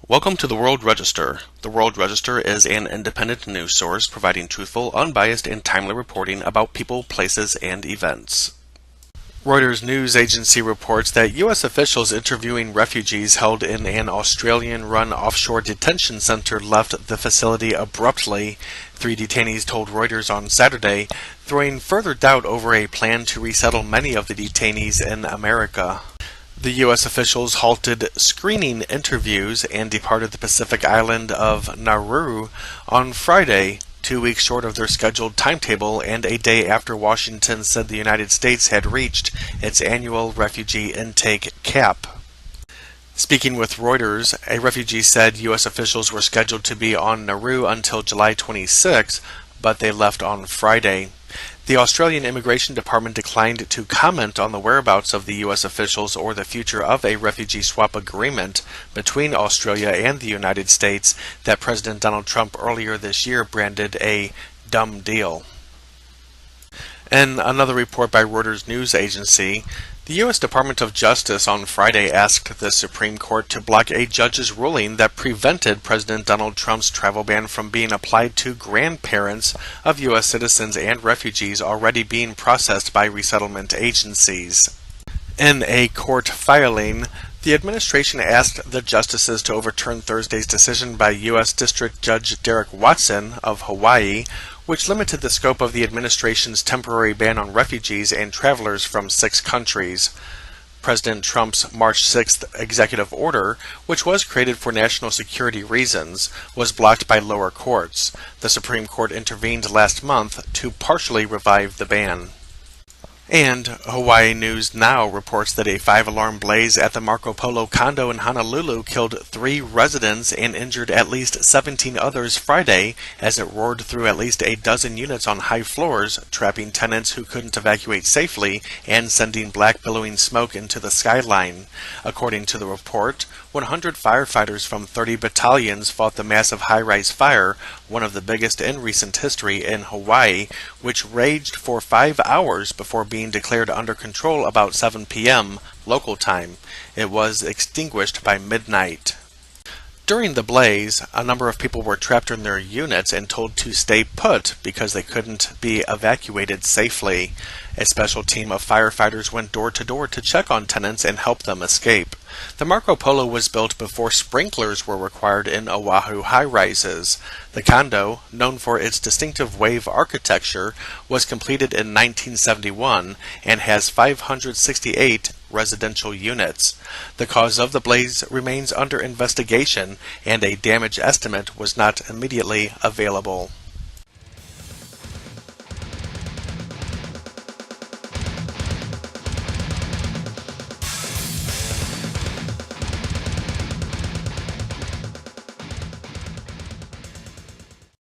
Welcome to the World Register. The World Register is an independent news source providing truthful, unbiased, and timely reporting about people, places, and events. Reuters news agency reports that U.S. officials interviewing refugees held in an Australian-run offshore detention center left the facility abruptly, 3 detainees told Reuters on Saturday, throwing further doubt over a plan to resettle many of the detainees in America. The U.S. officials halted screening interviews and departed the Pacific island of Nauru on Friday, 2 weeks short of their scheduled timetable and a day after Washington said the United States had reached its annual refugee intake cap. Speaking with Reuters, a refugee said U.S. officials were scheduled to be on Nauru until July 26, but they left on Friday. The Australian Immigration Department declined to comment on the whereabouts of the U.S. officials or the future of a refugee swap agreement between Australia and the United States that President Donald Trump earlier this year branded a dumb deal. In another report by Reuters news agency, the U.S. Department of Justice on Friday asked the Supreme Court to block a judge's ruling that prevented President Donald Trump's travel ban from being applied to grandparents of U.S. citizens and refugees already being processed by resettlement agencies. In a court filing, the administration asked the justices to overturn Thursday's decision by U.S. District Judge Derek Watson of Hawaii, which limited the scope of the administration's temporary ban on refugees and travelers from 6 countries. President Trump's March 6th executive order, which was created for national security reasons, was blocked by lower courts. The Supreme Court intervened last month to partially revive the ban. And Hawaii News Now reports that a 5-alarm blaze at the Marco Polo condo in Honolulu killed 3 residents and injured at least 17 others Friday as it roared through at least a dozen units on high floors, trapping tenants who couldn't evacuate safely and sending black billowing smoke into the skyline. According to the report, 100 firefighters from 30 battalions fought the massive high-rise fire, one of the biggest in recent history in Hawaii, which raged for 5 hours before being declared under control about 7 p.m. local time. It was extinguished by midnight. During the blaze, a number of people were trapped in their units and told to stay put because they couldn't be evacuated safely. A special team of firefighters went door to door to check on tenants and help them escape. The Marco Polo was built before sprinklers were required in Oahu high-rises. The condo, known for its distinctive wave architecture, was completed in 1971 and has 568 residential units. The cause of the blaze remains under investigation, and a damage estimate was not immediately available.